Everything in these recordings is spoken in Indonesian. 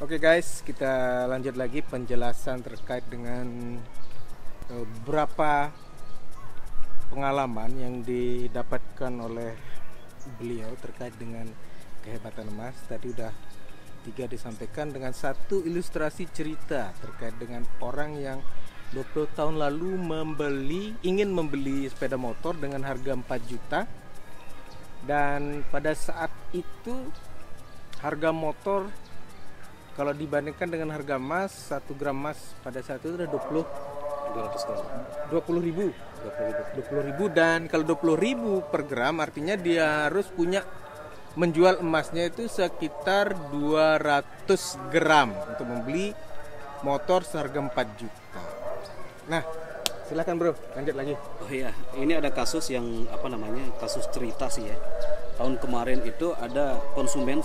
Oke guys, kita lanjut lagi penjelasan terkait dengan beberapa pengalaman yang didapatkan oleh beliau terkait dengan kehebatan emas. Tadi udah 3 disampaikan dengan satu ilustrasi cerita terkait dengan orang yang 20 tahun lalu ingin membeli sepeda motor dengan harga 4 juta, dan pada saat itu harga motor kalau dibandingkan dengan harga emas, 1 gram emas pada saat itu udah 20 ribu. Dan kalau 20 ribu per gram artinya dia harus menjual emasnya itu sekitar 200 gram untuk membeli motor seharga 4 juta. Nah, silakan bro, lanjut lagi. Oh iya, ini ada kasus yang kasus cerita sih ya. Tahun kemarin itu ada konsumen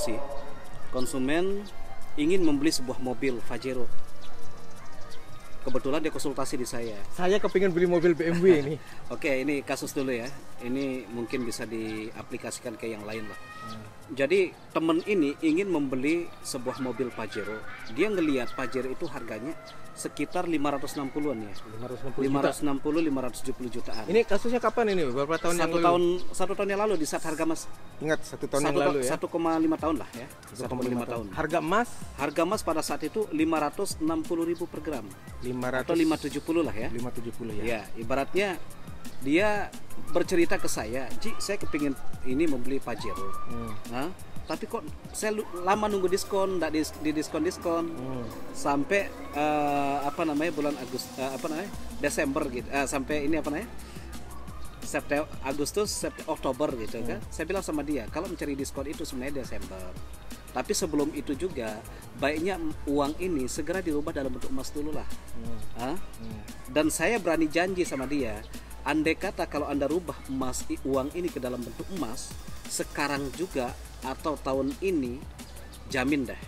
ingin membeli sebuah mobil Pajero. Kebetulan dia konsultasi di saya. Saya kepingin beli mobil BMW ini. Oke, ini kasus dulu ya. Ini mungkin bisa diaplikasikan ke yang lain lah. Jadi temen ini ingin membeli sebuah mobil Pajero. Dia ngelihat Pajero itu harganya sekitar 560-an ya. 570 jutaan. Ini kasusnya kapan ini? Berapa tahun yang lalu? Satu tahun yang lalu di saat harga emas. Ingat 1 tahun yang lalu ya. 1,5 tahun lah ya. 1,5 tahun. Harga emas pada saat itu 560.000 per gram. 500 atau 570 lah ya. 570 ya. Ya, ibaratnya dia bercerita ke saya, "Ji, saya kepingin ini membeli Pajero. Tapi kok saya lama nunggu diskon, nggak di diskon sampai bulan Desember gitu, sampai ini Agustus, Oktober gitu kan." Saya bilang sama dia, kalau mencari diskon itu sebenarnya Desember. Tapi sebelum itu juga baiknya uang ini segera dirubah dalam bentuk emas dulu lah. Dan saya berani janji sama dia, andai kata kalau Anda rubah uang ini ke dalam bentuk emas sekarang juga atau tahun ini, jamin dah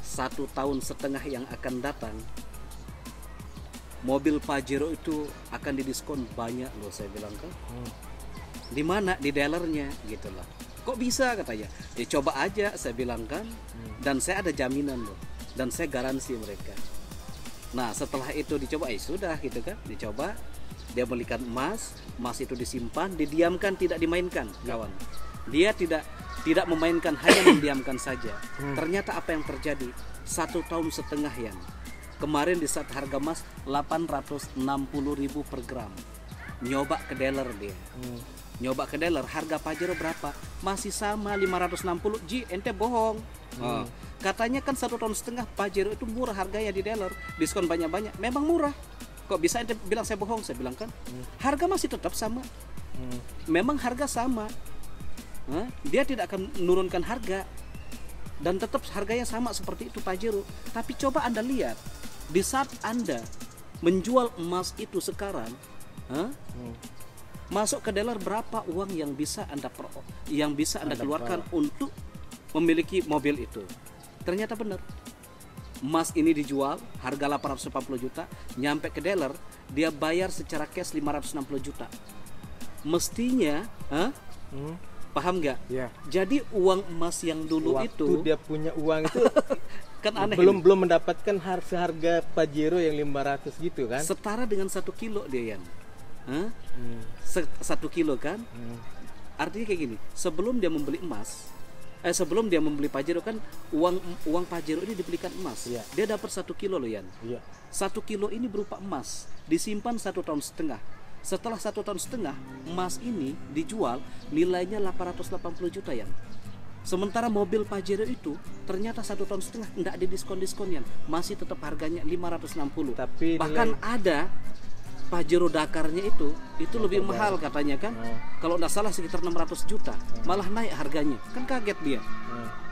1,5 tahun yang akan datang mobil Pajero itu akan didiskon banyak loh, saya bilang kan. Di mana? Di dealernya gitu lah. Kok bisa katanya? Ya coba aja, saya bilang kan. Dan saya ada jaminan loh, dan saya garansi mereka. Nah setelah itu dicoba, sudah gitu kan, dicoba. Dia belikan emas itu disimpan, didiamkan, tidak dimainkan, kawan. Dia tidak memainkan, hanya mendiamkan saja. Ternyata apa yang terjadi? 1,5 tahun yang kemarin di saat harga emas 860.000 per gram, nyoba ke dealer dia. Nyoba ke dealer, harga Pajero berapa? Masih sama 560. Ji, ente bohong. Katanya kan 1,5 tahun Pajero itu murah harganya di dealer, diskon banyak-banyak. Memang murah. Kok bisa ente bilang saya bohong? Saya bilang kan, harga masih tetap sama. Memang harga sama. Dia tidak akan menurunkan harga, dan tetap harganya sama seperti itu Pajero. Tapi coba Anda lihat, di saat Anda menjual emas itu sekarang, masuk ke dealer, berapa uang yang bisa Anda keluarkan untuk memiliki mobil itu? Ternyata benar. Emas ini dijual harga 840 juta, nyampe ke dealer dia bayar secara cash 560 juta. Mestinya, paham nggak? Ya. Jadi uang emas yang dulu waktu itu dia punya uang itu kan aneh. Belum mendapatkan harga Pajero yang 500 gitu kan? Setara dengan 1 kilo dia, Yan. 1 kilo kan? Artinya kayak gini, sebelum dia membeli Pajero kan, uang Pajero ini dibelikan emas. Dia dapat 1 kilo loh, Yan. 1 kilo ini berupa emas, disimpan 1,5 tahun. Setelah 1,5 tahun, emas ini dijual nilainya 880 juta, Yan. Sementara mobil Pajero itu ternyata 1,5 tahun enggak ada diskon-diskon, Yan. Masih tetap harganya 560. Tapi bahkan ada Pajero Dakarnya itu lebih mahal katanya kan. Kalau nggak salah sekitar 600 juta. Malah naik harganya. Kan kaget dia.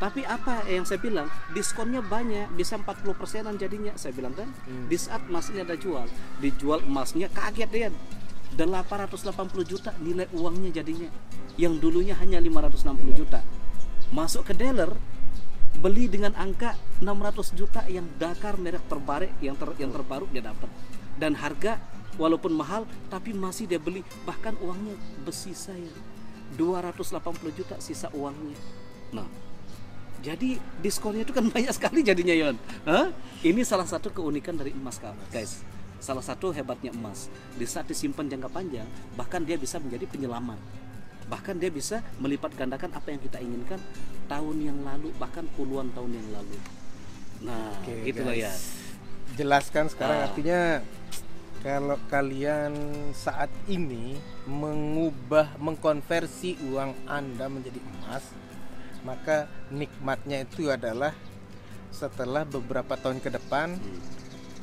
Tapi apa yang saya bilang, diskonnya banyak, bisa 40%-an jadinya, saya bilang kan. Di saat emas ini ada dijual emasnya, kaget dia. 880 juta nilai uangnya jadinya. Yang dulunya hanya 560 juta. Masuk ke dealer, beli dengan angka 600 juta yang Dakar merek terbaru, yang terbaru dia dapat. Dan harga walaupun mahal tapi masih dia beli, bahkan uangnya bersisa ya 280 juta sisa uangnya. Nah, Jadi diskonnya itu kan banyak sekali jadinya, Yon. Hah? Ini salah satu keunikan dari emas, guys. Salah satu hebatnya emas. Di saat disimpan jangka panjang, bahkan dia bisa menjadi penyelamat. Bahkan dia bisa melipat gandakan apa yang kita inginkan tahun yang lalu, bahkan puluhan tahun yang lalu. Nah, Oke, gitu loh ya. Jelaskan sekarang artinya kalau kalian saat ini mengkonversi uang Anda menjadi emas, maka nikmatnya itu adalah setelah beberapa tahun ke depan,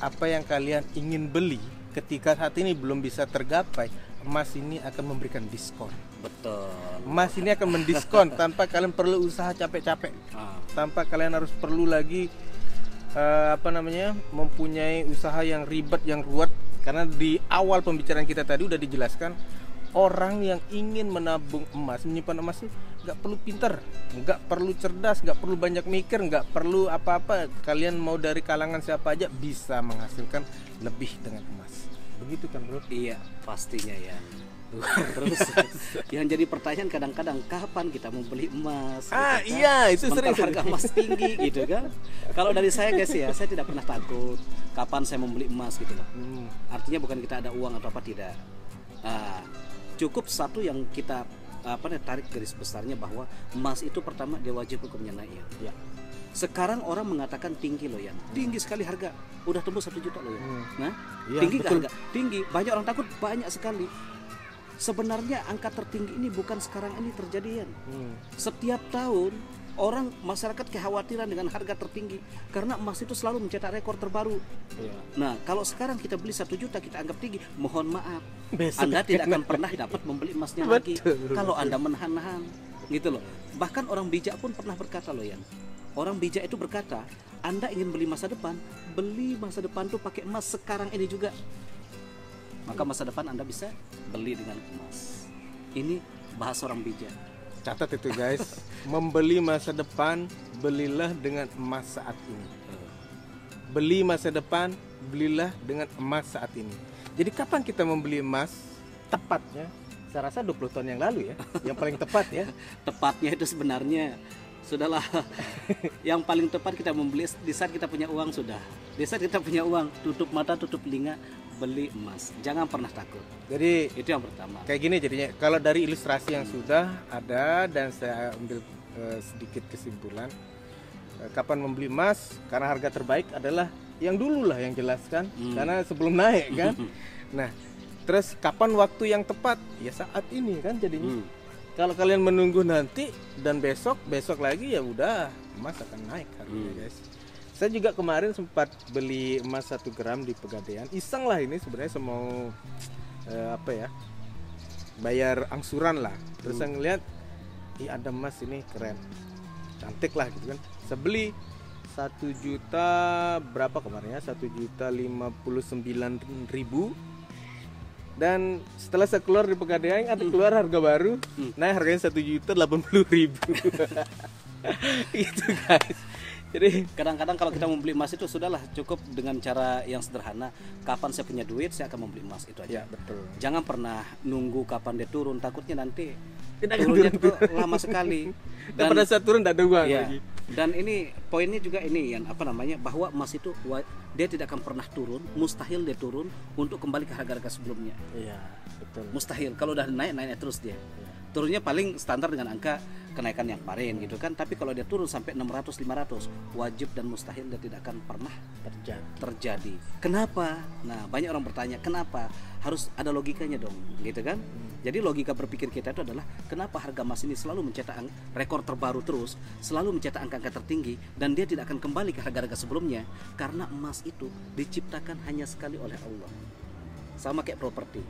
apa yang kalian ingin beli ketika saat ini belum bisa tergapai, emas ini akan memberikan diskon. Betul. Emas ini akan mendiskon tanpa kalian perlu usaha capek-capek, tanpa kalian harus perlu lagi mempunyai usaha yang ribet, yang ruwet. Karena di awal pembicaraan kita tadi udah dijelaskan, orang yang ingin menabung emas, menyimpan emas itu nggak perlu pinter, nggak perlu cerdas, nggak perlu banyak mikir, nggak perlu apa-apa. Kalian mau dari kalangan siapa aja bisa menghasilkan lebih dengan emas. Begitu kan, bro? Iya, pastinya ya. Terus yang jadi pertanyaan kadang-kadang, kapan kita mau beli emas? Iya, itu sementara sering harga emas tinggi gitu kan. Kalau dari saya guys ya, saya tidak pernah takut kapan saya mau beli emas gitu loh. Artinya bukan kita ada uang atau apa, tidak. Cukup satu yang kita tarik garis besarnya, bahwa emas itu pertama dia wajib hukumnya naik ya. Sekarang orang mengatakan tinggi loh ya, tinggi sekali harga, udah tembus 1 juta loh ya. Nah, tinggi nggak harga? Tinggi, banyak orang takut, banyak sekali. Sebenarnya angka tertinggi ini bukan sekarang ini terjadi ya. Setiap tahun orang masyarakat kekhawatiran dengan harga tertinggi karena emas itu selalu mencetak rekor terbaru. Nah, kalau sekarang kita beli 1 juta kita anggap tinggi, mohon maaf, Besok Anda tidak akan pernah dapat membeli emasnya lagi kalau Anda menahan-nahan gitu loh. Bahkan orang bijak pun pernah berkata loh Yan. Orang bijak itu berkata, Anda ingin beli masa depan, beli masa depan tuh pakai emas sekarang ini juga. Maka masa depan Anda bisa beli dengan emas. Ini bahasa orang bijak. Catat itu guys. Membeli masa depan, belilah dengan emas saat ini. Beli masa depan, belilah dengan emas saat ini. Jadi kapan kita membeli emas? Tepatnya, saya rasa 20 tahun yang lalu ya. Yang paling tepat ya. Tepatnya itu sebenarnya sudahlah. Yang paling tepat kita membeli di saat kita punya uang sudah. Di saat kita punya uang, tutup mata, tutup telinga, beli emas. Jangan pernah takut. Jadi itu yang pertama. Kayak gini jadinya. Kalau dari ilustrasi yang sudah ada dan saya ambil sedikit kesimpulan, kapan membeli emas? Karena harga terbaik adalah yang dulu lah yang jelaskan. Karena sebelum naik kan. Nah, terus kapan waktu yang tepat? Ya saat ini kan jadinya. Kalau kalian menunggu nanti dan besok lagi, ya udah emas akan naik harganya guys. Saya juga kemarin sempat beli emas 1 gram di Pegadaian. Iseng lah ini sebenarnya, semau bayar angsuran lah. Terus saya ngeliat, ada emas ini keren, cantik lah gitu kan. Saya beli 1 juta berapa kemarin ya, 1.059.000. Dan setelah saya keluar di Pegadaian, ada keluar harga baru, nah harganya 1.080.000. Gitu guys. Jadi kadang-kadang kalau kita membeli emas itu sudahlah cukup dengan cara yang sederhana. Kapan saya punya duit, saya akan membeli emas, itu aja. Ya, betul. Jangan pernah nunggu kapan dia turun, takutnya nanti turunnya itu lama sekali. Dan pada saat turun tidak ada uang lagi. Dan ini poinnya juga ini yang bahwa emas itu dia tidak akan pernah turun, mustahil dia turun untuk kembali ke harga-harga sebelumnya. Iya, betul. Mustahil. Kalau udah naik terus dia. Turunnya paling standar dengan angka kenaikan yang kemarin gitu kan. Tapi kalau dia turun sampai 600 500, wajib dan mustahil dia tidak akan pernah terjadi. Kenapa? Nah, banyak orang bertanya, kenapa? Harus ada logikanya dong, gitu kan? Jadi logika berpikir kita itu adalah, kenapa harga emas ini selalu mencetak rekor terbaru terus, selalu mencetak angka-angka tertinggi, dan dia tidak akan kembali ke harga-harga sebelumnya? Karena emas itu diciptakan hanya sekali oleh Allah. Sama kayak properti.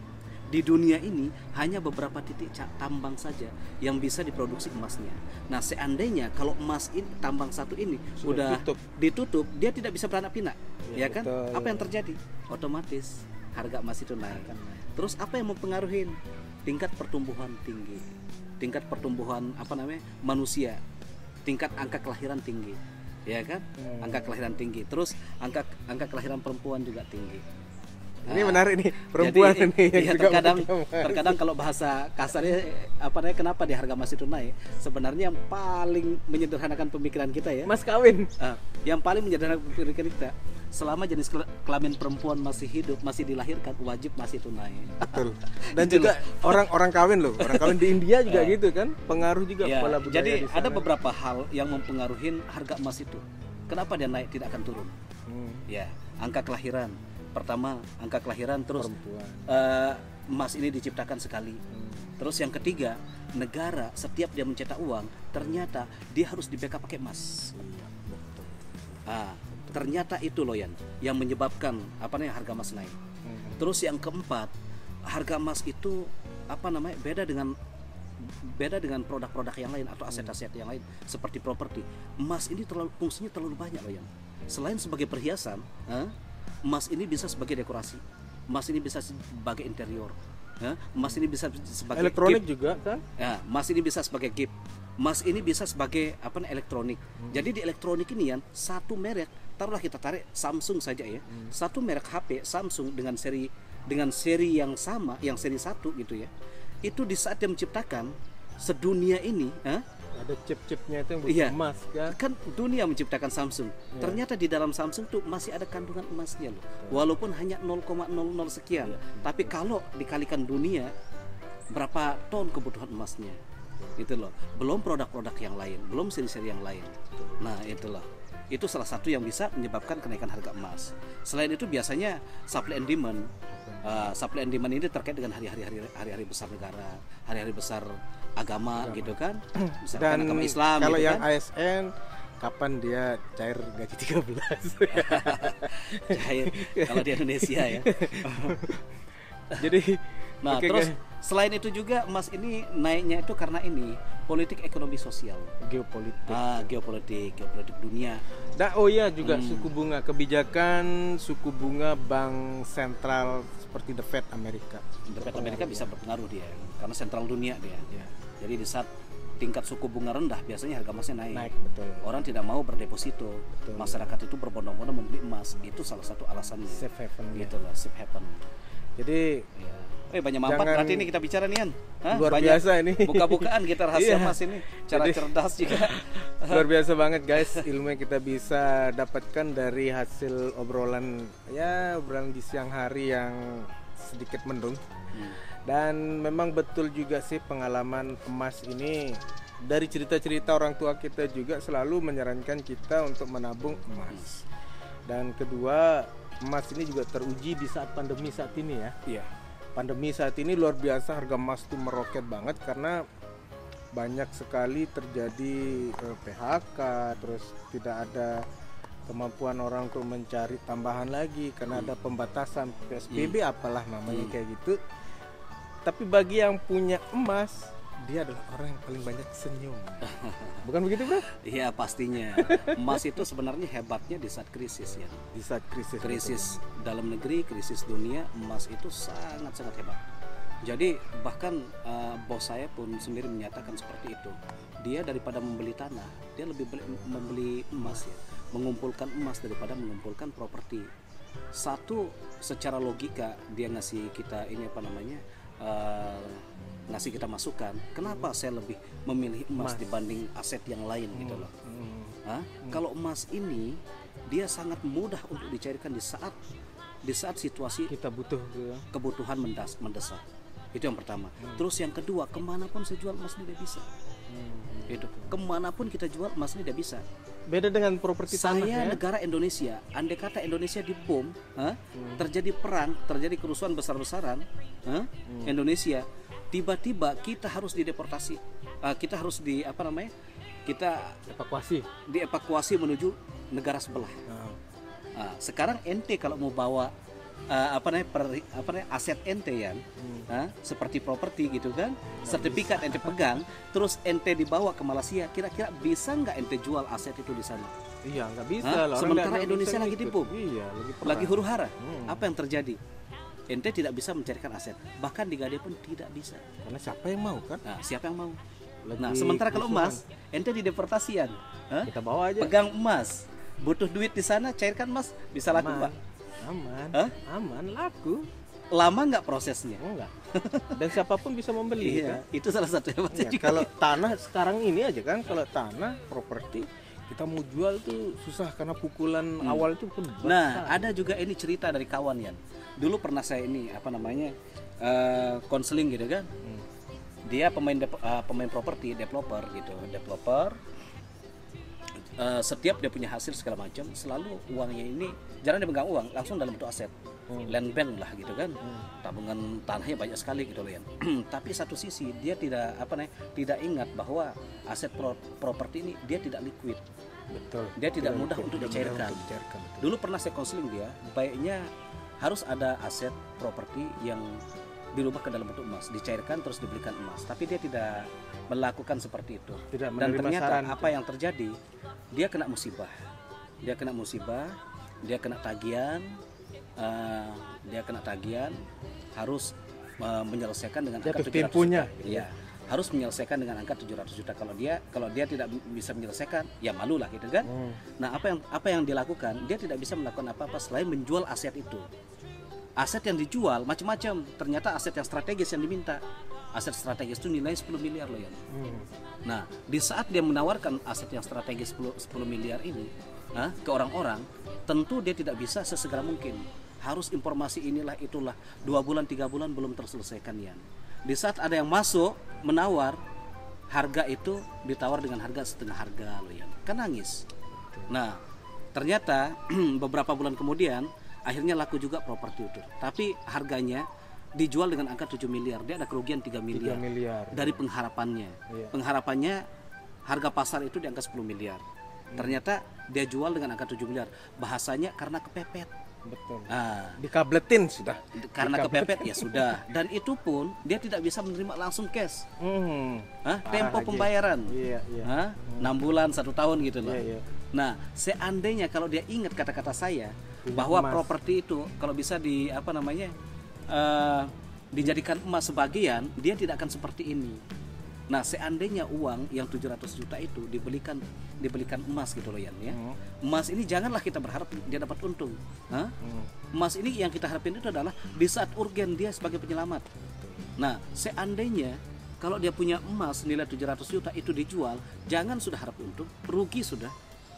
Di dunia ini hanya beberapa titik tambang saja yang bisa diproduksi emasnya. Nah, seandainya kalau emas ini, tambang satu ini sudah ditutup, dia tidak bisa beranak pinak, ya kan? Betul, apa yang terjadi? Otomatis harga emas itu naik. Terus apa yang mempengaruhi? Tingkat pertumbuhan tinggi, tingkat pertumbuhan manusia, tingkat angka kelahiran tinggi, ya kan? Angka kelahiran tinggi. Terus angka kelahiran perempuan juga tinggi. Ini menarik nih, perempuan jadi, ini yang ya, juga terkadang kalau bahasa kasarnya apa namanya, kenapa di harga emas itu naik? Sebenarnya yang paling menyederhanakan pemikiran kita ya. Mas kawin. Yang paling menyederhanakan pemikiran kita, selama jenis kelamin perempuan masih hidup, masih dilahirkan, wajib masih tunai. Betul. Dan juga orang kawin loh, orang kawin di India juga gitu kan, pengaruh juga Ya, pola budaya jadi di sana. ada beberapa hal yang mempengaruhi harga emas itu. Kenapa dia naik tidak akan turun? Ya, angka kelahiran. Pertama, angka kelahiran, terus Perempuan. emas ini diciptakan sekali. Terus yang ketiga, negara setiap dia mencetak uang, ternyata dia harus di-backup pakai emas. Ternyata itu loh yang menyebabkan apa namanya harga emas naik. Terus yang keempat, harga emas itu apa namanya beda dengan produk-produk yang lain atau aset-aset yang lain seperti properti. Emas ini fungsinya terlalu banyak loh Selain sebagai perhiasan, emas ini bisa sebagai dekorasi, emas ini bisa sebagai interior, emas ini bisa sebagai Elektronik gift. juga kan? Ya, emas ini bisa sebagai gift, emas ini bisa sebagai apa nih, elektronik. Jadi di elektronik ini satu merek, taruhlah kita tarik Samsung saja ya, satu merek HP Samsung dengan seri yang sama, yang seri 1 gitu ya, itu di saat dia menciptakan sedunia ini, Ada chip-chipnya itu yang iya, emas kan? kan dunia menciptakan Samsung. Ternyata di dalam Samsung tuh masih ada kandungan emasnya loh. Walaupun hanya 0,00 sekian, tapi kalau dikalikan dunia berapa ton kebutuhan emasnya. Itu loh. Belum produk-produk yang lain, belum seri-seri yang lain. Nah, itulah. Itu salah satu yang bisa menyebabkan kenaikan harga emas. Selain itu biasanya supply and demand. Supply and demand ini terkait dengan hari-hari besar negara, hari-hari besar agama gitu kan. Misalkan Dan agama Islam kalau gitu yang kan. ASN kapan dia cair gaji 13? Cair kalau di Indonesia ya. Jadi Nah, oke, terus guys. selain itu juga emas ini naiknya itu karena ini politik ekonomi sosial. Geopolitik. Geopolitik dunia. Dan juga suku bunga, kebijakan suku bunga bank sentral seperti The Fed Amerika. The Fed Amerika bisa berpengaruh dia karena sentral dunia dia. Ya. Jadi di saat tingkat suku bunga rendah biasanya harga emasnya naik. Betul. Orang tidak mau berdeposito. Betul. Masyarakat itu berbondong-bondong membeli emas. Itu salah satu alasannya. Safe haven. Gitu lah, safe haven. Jadi Ya. Banyak manfaat Jangan- berarti ini kita bicara nih luar banyak biasa ini. buka-bukaan kita rahasia Iya. emas ini. Cara Jadi- cerdas juga. luar biasa banget guys, ilmu yang kita bisa dapatkan dari hasil obrolan di siang hari yang sedikit mendung. Dan memang betul juga sih pengalaman emas ini, dari cerita-cerita orang tua kita juga selalu menyarankan kita untuk menabung emas. Dan kedua, emas ini juga teruji di saat pandemi saat ini ya. Iya. Pandemi saat ini luar biasa, harga emas tuh meroket banget karena banyak sekali terjadi PHK, terus tidak ada kemampuan orang untuk mencari tambahan lagi karena ada pembatasan PSBB apalah namanya kayak gitu. Tapi bagi yang punya emas, dia adalah orang yang paling banyak senyum. Bukan begitu, Bro? Iya, pastinya. Emas itu sebenarnya hebatnya di saat krisis ya. Di saat krisis. Dalam negeri, krisis dunia, emas itu sangat-sangat hebat. Jadi bahkan bos saya pun sendiri menyatakan seperti itu. Dia daripada membeli tanah, dia lebih membeli emas ya. Mengumpulkan emas daripada mengumpulkan properti. Satu, secara logika dia ngasih kita ini apa namanya? Ngasih kita masukan, kenapa saya lebih memilih emas dibanding aset yang lain gitu loh. Kalau emas ini dia sangat mudah untuk dicairkan di saat situasi Kita butuh kebutuhan mendesak. Itu yang pertama. Terus yang kedua, kemanapun saya jual emas ini tidak bisa. Itu kemanapun kita jual emas ini tidak bisa. beda dengan properti tanah ya. Saya negara Indonesia, andai kata Indonesia dibom, terjadi perang, terjadi kerusuhan besar-besaran, Indonesia, tiba-tiba kita harus dideportasi, kita harus kita dievakuasi menuju negara sebelah. Sekarang ente kalau mau bawa aset ente ya, seperti properti gitu kan, sertifikat ente pegang, terus ente dibawa ke Malaysia, kira-kira bisa nggak ente jual aset itu di sana? Iya, nggak bisa lah. Sementara Indonesia lagi ikut. dibom, Iya, lagi huru-hara. Apa yang terjadi? Ente tidak bisa mencarikan aset, bahkan di Gade pun tidak bisa. Karena siapa yang mau kan? Nah, siapa yang mau? Lagi Sementara kalau kerusuhan. emas, ente di deportasian, Kita bawa aja. pegang emas, butuh duit di sana, cairkan emas, bisa laku Aman. Pak. Aman. Hah? Aman, laku. Lama nggak prosesnya? Enggak. Dan siapapun bisa membeli. Iya, kan? itu salah satu hebatnya Iya, juga. kalau tanah sekarang ini aja kan, kalau tanah properti kita mau jual tuh susah karena pukulan awal itu pun besar. Nah, ada juga ini cerita dari kawan Yan. Dulu pernah saya ini apa namanya konseling gitu kan. Dia pemain properti, developer gitu, developer. Setiap dia punya hasil segala macam, selalu uangnya ini jarang dia pegang uang, langsung dalam bentuk aset, land bank lah gitu kan, tabungan tanahnya banyak sekali gitu loh ya. Tapi satu sisi dia tidak tidak ingat bahwa aset properti ini dia tidak liquid, Betul. dia tidak mudah liquid, untuk tidak dicairkan. mudah untuk dicairkan, betul. Dulu pernah saya konseling dia, baiknya harus ada aset properti yang dirubah ke dalam bentuk emas, dicairkan terus dibelikan emas. Tapi dia tidak melakukan seperti itu. Tidak Dan menerima ternyata saran. apa yang terjadi? Dia kena musibah. Dia kena musibah, dia kena tagihan, harus menyelesaikan dengan angka Jatuh 700 temponya. juta. Iya, harus menyelesaikan dengan angka 700 juta. Kalau dia tidak bisa menyelesaikan, ya malu lah gitu kan. Nah, apa yang dilakukan? Dia tidak bisa melakukan apa-apa selain menjual aset itu. Aset yang dijual macam-macam, ternyata aset yang strategis yang diminta. Aset strategis itu nilai 10 miliar loh ya. Nah, di saat dia menawarkan aset yang strategis 10 miliar ini ke orang-orang, tentu dia tidak bisa sesegera mungkin. Harus informasi inilah itulah, 2 bulan 3 bulan belum terselesaikan ya. Di saat ada yang masuk menawar, harga itu ditawar dengan harga setengah harga loh ya. Kan nangis. Nah, ternyata beberapa bulan kemudian akhirnya laku juga properti itu. Tapi harganya dijual dengan angka 7 miliar. Dia ada kerugian 3 miliar, 3 miliar. dari pengharapannya. Iya. Pengharapannya harga pasar itu di angka 10 miliar. Ternyata dia jual dengan angka 7 miliar. Bahasanya karena kepepet. Betul. Ah, Dikabletin sudah. karena kepepet ya sudah. Dan itu pun dia tidak bisa menerima langsung cash. Tempo lagi. pembayaran. Iya, iya. 6 bulan, 1 tahun gitu loh. Iya, iya. Nah, seandainya kalau dia ingat kata-kata saya Punya bahwa emas. properti itu kalau bisa dijadikan emas sebagian, dia tidak akan seperti ini. Nah, seandainya uang yang 700 juta itu dibelikan emas gitu loh ya. Emas ini janganlah kita berharap dia dapat untung. Emas ini yang kita harapin itu adalah di saat urgen dia sebagai penyelamat. Nah, seandainya kalau dia punya emas nilai 700 juta itu dijual, jangan sudah harap untung, rugi sudah.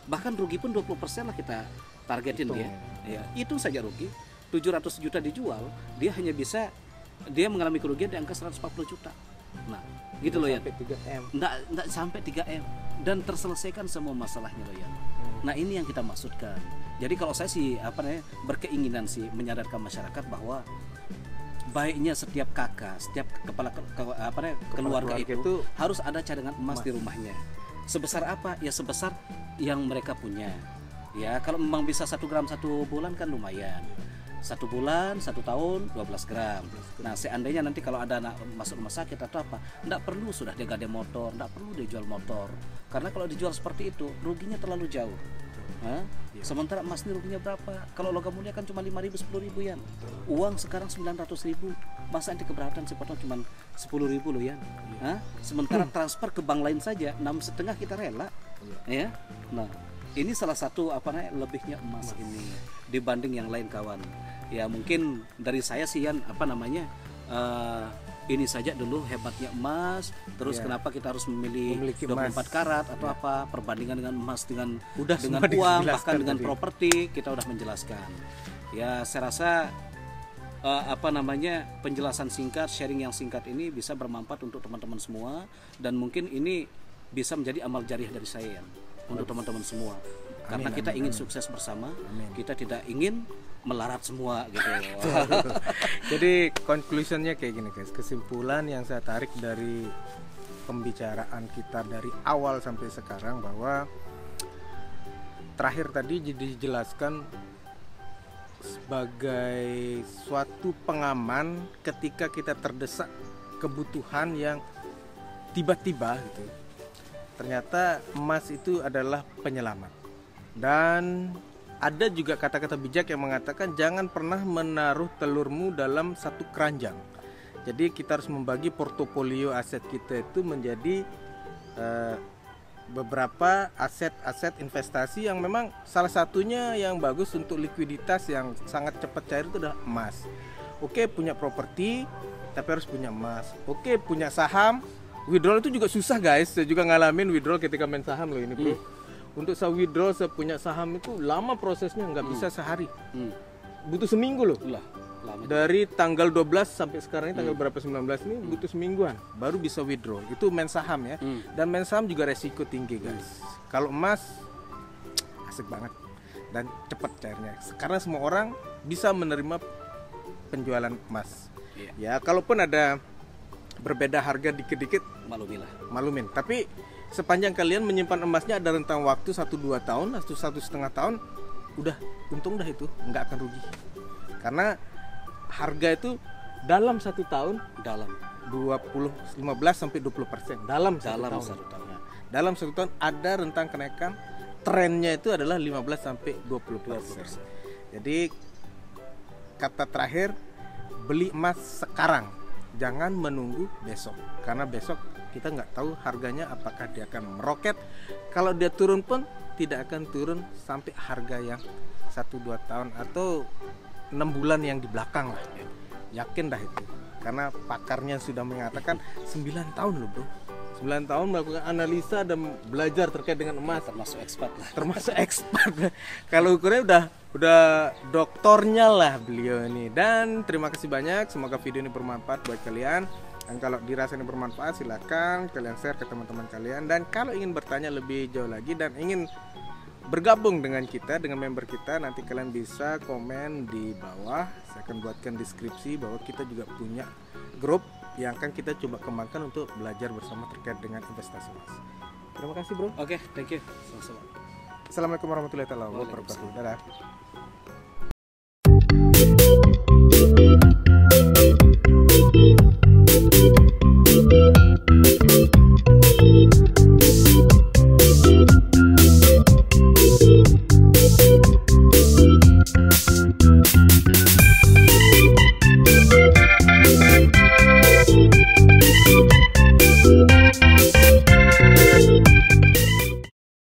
Bahkan rugi pun 20% lah kita targetin Hitung, dia. Ya, itu saja rugi. 700 juta dijual, dia mengalami kerugian di angka 140 juta. Nah, gitu loh ya. Sampai 3M. Nggak sampai 3M dan terselesaikan semua masalahnya loh ya. Nah, ini yang kita maksudkan. Jadi kalau saya sih berkeinginan sih menyadarkan masyarakat bahwa baiknya setiap kakak, setiap kepala keluarga itu harus ada cadangan emas di rumahnya. Sebesar apa? Ya sebesar yang mereka punya. Ya, kalau memang bisa 1 gram 1 bulan kan lumayan. 1 bulan, 1 tahun, 12 gram. Nah, seandainya nanti kalau ada anak masuk rumah sakit atau apa, enggak perlu sudah dia gade motor, enggak perlu dia jual motor. Karena kalau dijual seperti itu, ruginya terlalu jauh. Sementara emas ini ruginya berapa? Kalau logam mulia kan cuma 5.000, 10.000 ya. Uang sekarang 900.000. Masa nanti keberatan sepotong cuma 10.000 loh ya. Sementara transfer ke bank lain saja 6,5 kita rela. Ya. Nah, ini salah satu lebihnya emas ini dibanding yang lain kawan. Ya mungkin dari saya sih Yan ini saja dulu hebatnya emas. Terus kenapa kita harus memiliki 24 emas. karat atau apa, perbandingan dengan emas dengan Semua uang, dijelaskan bahkan dengan tadi. properti kita udah menjelaskan. Ya saya rasa penjelasan singkat, sharing yang singkat ini bisa bermanfaat untuk teman-teman semua, dan mungkin ini bisa menjadi amal jariah dari saya Yan, untuk teman-teman semua. Karena kita ingin sukses bersama, kita tidak ingin melarat semua gitu. Jadi conclusionnya kayak gini guys, kesimpulan yang saya tarik dari pembicaraan kita dari awal sampai sekarang bahwa terakhir tadi dijelaskan sebagai suatu pengaman ketika kita terdesak kebutuhan yang tiba-tiba gitu. Ternyata emas itu adalah penyelamat. Dan ada juga kata-kata bijak yang mengatakan jangan pernah menaruh telurmu dalam satu keranjang. Jadi kita harus membagi portofolio aset kita itu menjadi beberapa aset-aset investasi yang memang salah satunya yang bagus untuk likuiditas yang sangat cepat cair itu adalah emas. Oke, punya properti tapi harus punya emas. Oke, punya saham, withdrawal itu juga susah guys. Saya juga ngalamin withdrawal ketika main saham loh ini bro. Untuk saya withdraw, saya punya saham itu lama prosesnya, nggak bisa sehari. Butuh seminggu loh. Lah, lama. Dari tanggal 12 sampai sekarang ini tanggal berapa 19 ini butuh semingguan baru bisa withdraw. Itu main saham ya. Dan main saham juga resiko tinggi guys. Kalau emas asik banget dan cepat cairnya. Sekarang semua orang bisa menerima penjualan emas. Ya, kalaupun ada berbeda harga dikit-dikit Maklumilah. malumin. Tapi sepanjang kalian menyimpan emasnya ada rentang waktu 1-2 tahun atau 1,5 tahun, udah untung dah itu, nggak akan rugi. Karena harga itu dalam 1 tahun Dalam 15 sampai 20% dalam satu tahun. satu tahun. Nah, dalam 1 tahun ada rentang kenaikan, trennya itu adalah 15 sampai 20%. Jadi kata terakhir, beli emas sekarang, jangan menunggu besok, karena besok kita nggak tahu harganya apakah dia akan meroket. Kalau dia turun pun tidak akan turun sampai harga yang 1-2 tahun atau 6 bulan yang di belakang lah. Yakin dah itu, karena pakarnya sudah mengatakan 9 tahun loh bro. 9 tahun melakukan analisa dan belajar terkait dengan emas, Termasuk expat lah. termasuk expert. Kalau ukurnya udah doktornya lah beliau ini. Dan terima kasih banyak, semoga video ini bermanfaat buat kalian. Dan kalau dirasa ini bermanfaat, silakan kalian share ke teman-teman kalian. Dan kalau ingin bertanya lebih jauh lagi dan ingin bergabung dengan kita, dengan member kita, nanti kalian bisa komen di bawah. Saya akan buatkan deskripsi bahwa kita juga punya grup yang akan kita coba kembangkan untuk belajar bersama terkait dengan investasi emas. Terima kasih bro. Oke, thank you. Sama-sama. Assalamualaikum warahmatullahi wabarakatuh. Dadah.